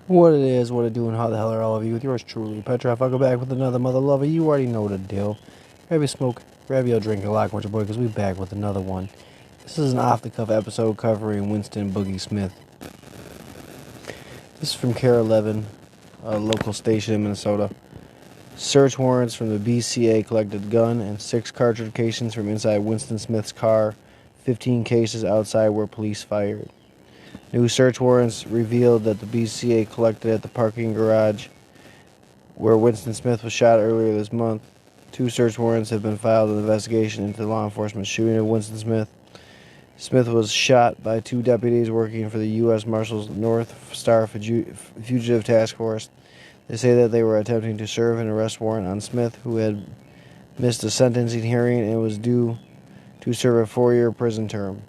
What it is, what it do, and how the hell are all of you? With yours truly, Petrov. I'll go back with another mother lover. You already know the deal. Grab your smoke, grab your drink, and lock with your boy, because we back with another one. This is an off-the-cuff episode covering Winston Boogie Smith. This is from KARE 11, a local station in Minnesota. Search warrants from the BCA collected gun and 6 cartridge casings from inside Winston Smith's car, 15 cases outside where police fired. New search warrants revealed that the BCA collected at the parking garage where Winston Smith was shot earlier this month. 2 search warrants have been filed in the investigation into the law enforcement shooting of Winston Smith. Smith was shot by 2 deputies working for the U.S. Marshals North Star Fugitive Task Force. They say that they were attempting to serve an arrest warrant on Smith, who had missed a sentencing hearing and was due to serve a 4-year prison term.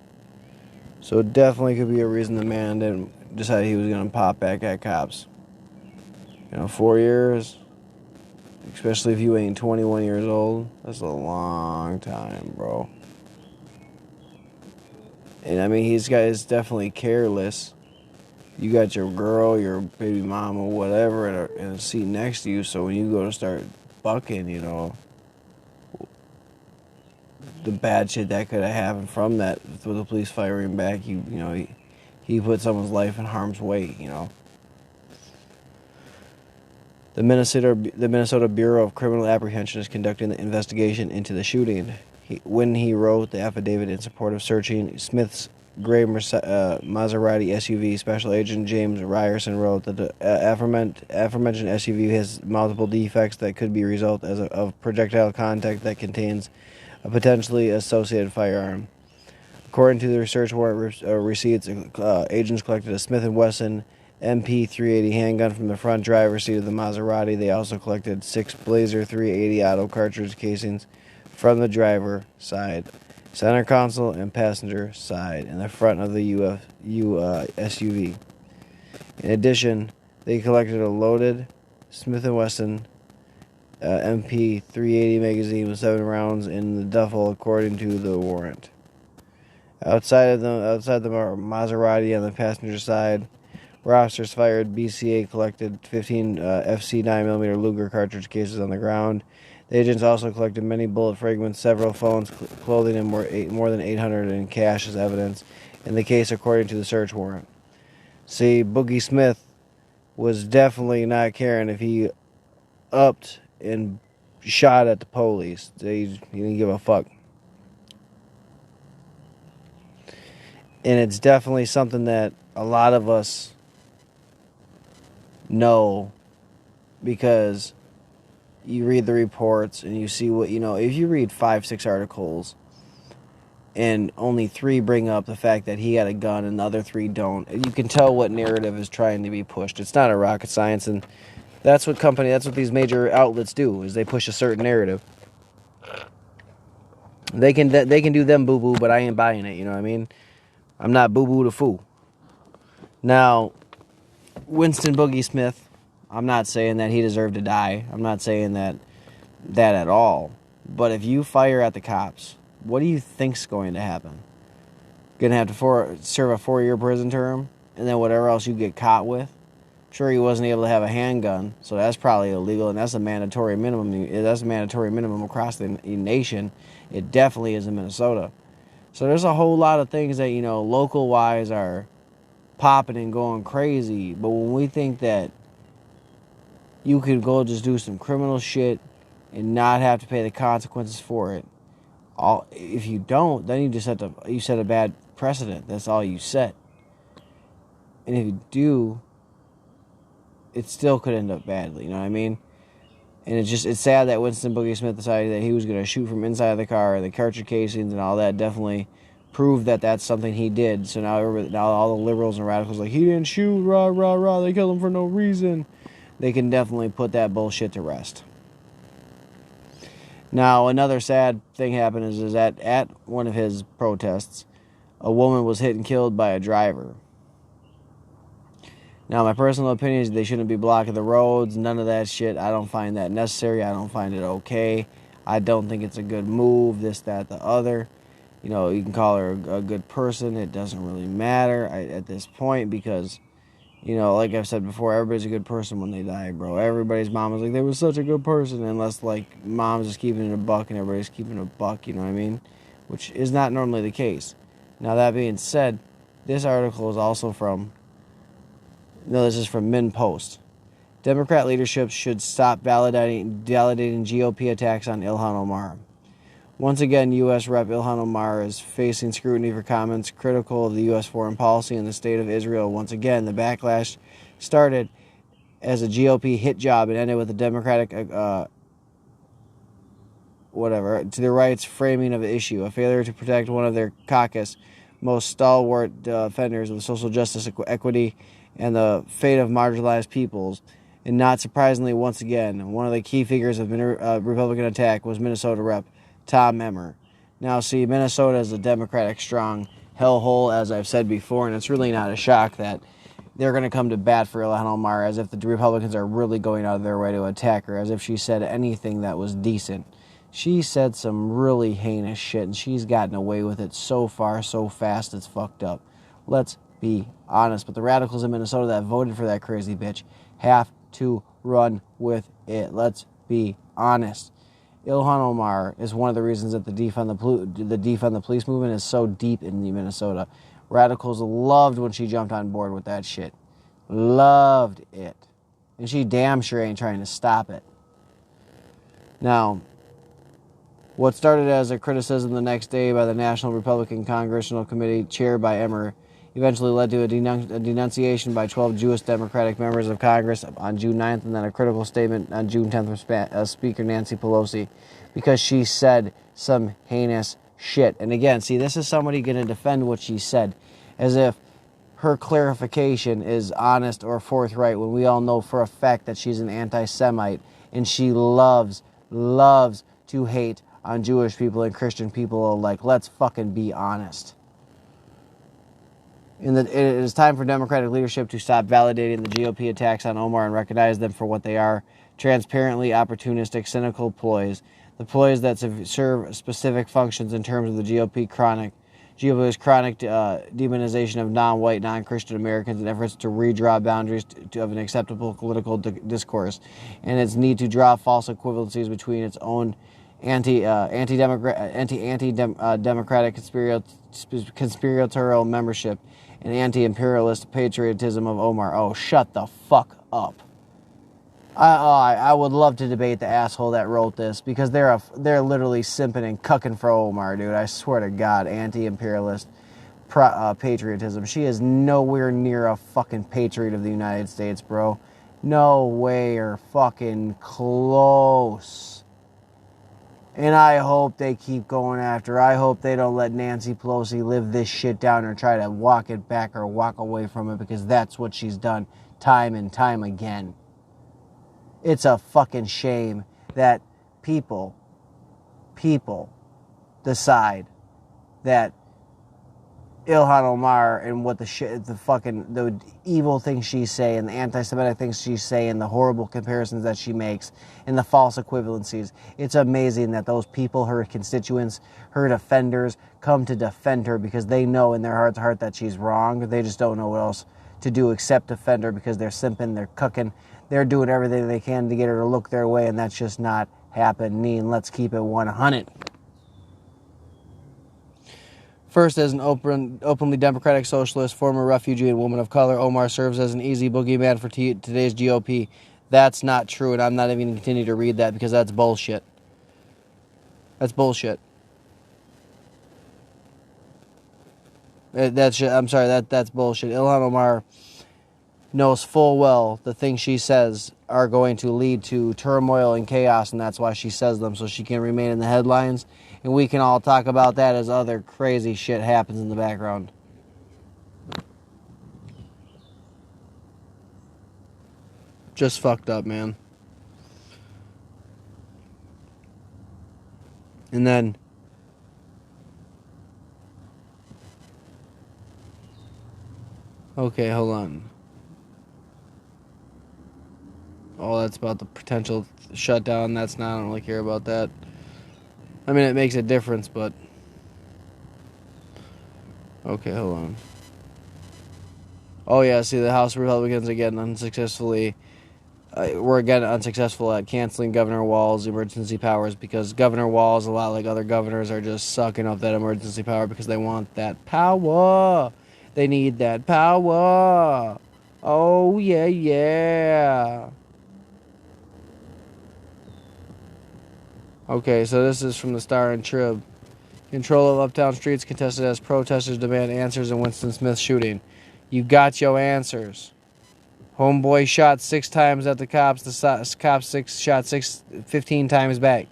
So it definitely could be a reason the man didn't decide he was going to pop back at cops. 4 years, especially if you ain't 21 years old, that's a long time, bro. And I mean, he's definitely careless. You got your girl, your baby mama, whatever, in a seat next to you, so when you go to start bucking, the bad shit that could have happened from that, with the police firing back, he put someone's life in harm's way, The Minnesota Bureau of Criminal Apprehension is conducting the investigation into the shooting. When he wrote the affidavit in support of searching Smith's gray Maserati SUV, Special Agent James Ryerson wrote that the aforementioned SUV has multiple defects that could be a result of projectile contact that contains a potentially associated firearm. According to the search warrant receipts, agents collected a Smith & Wesson MP380 handgun from the front driver's seat of the Maserati. They also collected 6 Blazer 380 auto cartridge casings from the driver side, center console, and passenger side in the front of the SUV. In addition, they collected a loaded Smith & Wesson MP380 magazine with 7 rounds in the duffel, according to the warrant. Outside the Maserati on the passenger side, where officers fired, BCA collected 15 FC 9mm Luger cartridge cases on the ground. The agents also collected many bullet fragments, several phones, clothing, and more than 800 in cash as evidence in the case, according to the search warrant. See, Boogie Smith was definitely not caring if he upped and shot at the police. He didn't give a fuck. And it's definitely something that a lot of us know, because you read the reports and you see what, if you read 5-6 articles and only 3 bring up the fact that he had a gun and the other 3 don't, you can tell what narrative is trying to be pushed. It's not a rocket science, and that's what these major outlets do, is they push a certain narrative. They can do them boo-boo, but I ain't buying it, you know what I mean? I'm not boo-boo the fool. Now, Winston Boogie Smith, I'm not saying that he deserved to die. I'm not saying that at all. But if you fire at the cops, what do you think's going to happen? Going to have to serve a 4-year prison term, and then whatever else you get caught with? Sure, he wasn't able to have a handgun, so that's probably illegal, and that's a mandatory minimum. That's a mandatory minimum across the nation. It definitely is in Minnesota. So there's a whole lot of things that, local-wise are popping and going crazy. But when we think that you could go just do some criminal shit and not have to pay the consequences for it, if you don't, then you set a bad precedent. That's all you set. And if you do, it still could end up badly, you know what I mean? And it's sad that Winston Boogie Smith decided that he was going to shoot from inside the car. The cartridge casings and all that definitely proved that that's something he did. So now all the liberals and radicals he didn't shoot, rah, rah, rah, they killed him for no reason. They can definitely put that bullshit to rest. Now, another sad thing happened is that at one of his protests, a woman was hit and killed by a driver. Now, my personal opinion is they shouldn't be blocking the roads. None of that shit. I don't find that necessary. I don't find it okay. I don't think it's a good move, this, that, the other. You can call her a good person. It doesn't really matter at this point, because You know, like I've said before, everybody's a good person when they die, bro. Everybody's mom is like, they were such a good person, unless, like, mom's just keeping it a buck and everybody's keeping it a buck, you know what I mean? Which is not normally the case. Now, that being said, this article is also from, no, this is from MinnPost. Democrat leadership should stop validating GOP attacks on Ilhan Omar. Once again, U.S. Rep. Ilhan Omar is facing scrutiny for comments critical of the U.S. foreign policy and the state of Israel. Once again, the backlash started as a GOP hit job and ended with a Democratic, to the right's framing of the issue, a failure to protect one of their caucus most stalwart defenders of social justice, equity, and the fate of marginalized peoples. And not surprisingly, once again, one of the key figures of Republican attack was Minnesota Rep. Tom Emmer. Now, see, Minnesota is a Democratic strong hellhole, as I've said before, and it's really not a shock that they're going to come to bat for Ilhan Omar, as if the Republicans are really going out of their way to attack her, as if she said anything that was decent. She said some really heinous shit, and she's gotten away with it so far, so fast, it's fucked up. Let's be honest. But the radicals in Minnesota that voted for that crazy bitch have to run with it. Let's be honest. Ilhan Omar is one of the reasons that the defund the police movement is so deep in Minnesota. Radicals loved when she jumped on board with that shit. Loved it. And she damn sure ain't trying to stop it. Now, what started as a criticism the next day by the National Republican Congressional Committee chaired by Emmer eventually led to a denunciation by 12 Jewish Democratic members of Congress on June 9th, and then a critical statement on June 10th from Speaker Nancy Pelosi, because she said some heinous shit. And again, see, this is somebody going to defend what she said as if her clarification is honest or forthright, when we all know for a fact that she's an anti-Semite and she loves to hate on Jewish people and Christian people alike. Let's fucking be honest. It is time for Democratic leadership to stop validating the GOP attacks on Omar and recognize them for what they are: transparently opportunistic, cynical ploys. The ploys that serve specific functions in terms of the GOP's chronic demonization of non-white, non-Christian Americans in efforts to redraw boundaries of an acceptable political discourse, and its need to draw false equivalencies between its own anti-democratic conspiratorial membership and anti-imperialist patriotism of Omar. Oh, shut the fuck up. I would love to debate the asshole that wrote this, because they're literally simping and cucking for Omar, dude. I swear to God, anti-imperialist patriotism. She is nowhere near a fucking patriot of the United States, bro. No way or fucking close. And I hope they keep going after her. I hope they don't let Nancy Pelosi live this shit down or try to walk it back or walk away from it, because that's what she's done time and time again. It's a fucking shame that people decide that Ilhan Omar and what the evil things she's saying, the anti-Semitic things she's saying, the horrible comparisons that she makes, and the false equivalencies. It's amazing that those people, her constituents, her defenders, come to defend her because they know in their heart's heart that she's wrong. They just don't know what else to do except defend her, because they're simping, they're cucking, they're doing everything they can to get her to look their way, and that's just not happening. Let's keep it 100. First, as an openly democratic socialist, former refugee and woman of color, Omar serves as an easy boogeyman for today's GOP. That's not true, and I'm not even going to continue to read that, because that's bullshit. That's bullshit. That's bullshit. Ilhan Omar knows full well the things she says are going to lead to turmoil and chaos, and that's why she says them, so she can remain in the headlines. And we can all talk about that as other crazy shit happens in the background. Just fucked up, man. And then okay, hold on. Oh, that's about the potential shutdown. That's not, I don't really care about that. I mean, it makes a difference, but okay, hold on. Oh yeah, see, the House Republicans again unsuccessfully. We're again unsuccessful at canceling Governor Walz's emergency powers because Governor Walz, a lot like other governors, are just sucking up that emergency power because they want that power. They need that power. Oh yeah, yeah. Okay, so this is from the Star and Trib. Control of uptown streets contested as protesters demand answers in Winston Smith shooting. You got your answers. Homeboy shot 6 times at the cops. The cops shot 15 times back.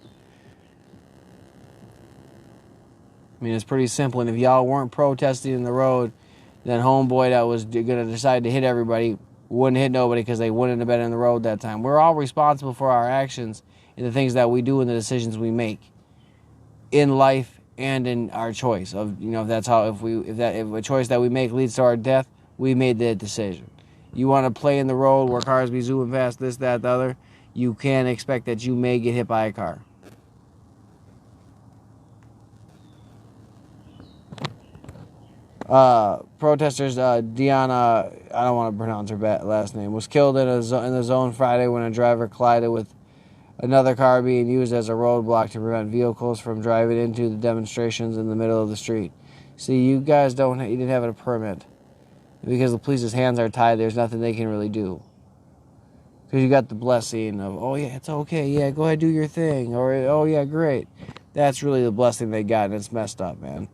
I mean, it's pretty simple. And if y'all weren't protesting in the road, then homeboy that was going to decide to hit everybody wouldn't hit nobody because they wouldn't have been in the road that time. We're all responsible for our actions and the things that we do and the decisions we make in life and in our choice of, you know, if that's how, if a choice that we make leads to our death, we made that decision. You want to play in the road where cars be zooming past this, that, the other, you can expect that you may get hit by a car. Protesters, Deanna, I don't want to pronounce her last name, was killed in the zone Friday when a driver collided with another car being used as a roadblock to prevent vehicles from driving into the demonstrations in the middle of the street. See, you guys you didn't have a permit. Because the police's hands are tied, there's nothing they can really do. Because you got the blessing of, oh yeah, it's okay, yeah, go ahead, do your thing. Or, oh yeah, great. That's really the blessing they got, and it's messed up, man.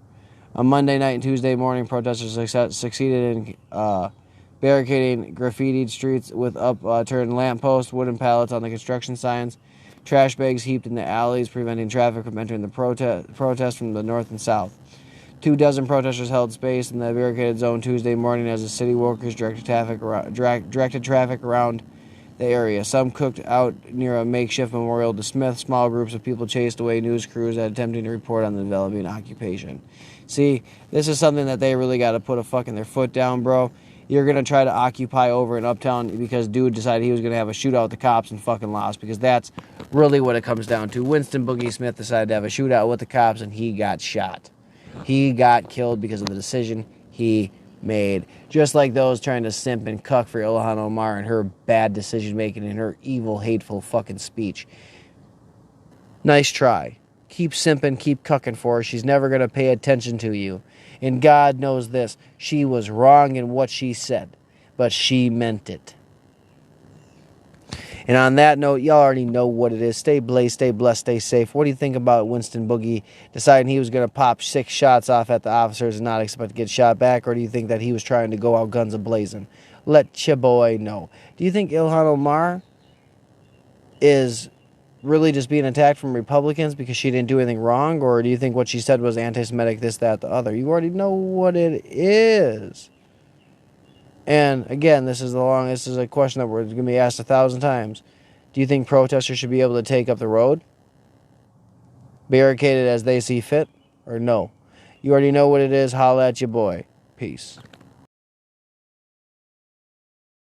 On Monday night and Tuesday morning, protesters succeeded in barricading graffitied streets with upturned lampposts, wooden pallets on the construction signs, trash bags heaped in the alleys, preventing traffic from entering the protest from the north and south. 24 protesters held space in the barricaded zone Tuesday morning as the city workers directed traffic around the area. Some cooked out near a makeshift memorial to Smith. Small groups of people chased away news crews attempting to report on the developing occupation. See, this is something that they really got to put their foot down, bro. You're going to try to occupy over in Uptown because dude decided he was going to have a shootout with the cops and fucking lost, because that's really what it comes down to. Winston Boogie Smith decided to have a shootout with the cops and he got shot. He got killed because of the decision he made. Just like those trying to simp and cuck for Ilhan Omar and her bad decision making and her evil, hateful fucking speech. Nice try. Keep simping, keep cucking for her. She's never going to pay attention to you. And God knows this. She was wrong in what she said, but she meant it. And on that note, y'all already know what it is. Stay blazed, stay blessed, stay safe. What do you think about Winston Boogie deciding he was going to pop 6 shots off at the officers and not expect to get shot back? Or do you think that he was trying to go out guns a-blazing? Let your boy know. Do you think Ilhan Omar is really just being attacked from Republicans because she didn't do anything wrong? Or do you think what she said was anti-Semitic, this, that, the other? You already know what it is. And again, this is a question that we're going to be asked 1,000 times. Do you think protesters should be able to take up the road, barricade it as they see fit, or no? You already know what it is. Holla at your boy. Peace.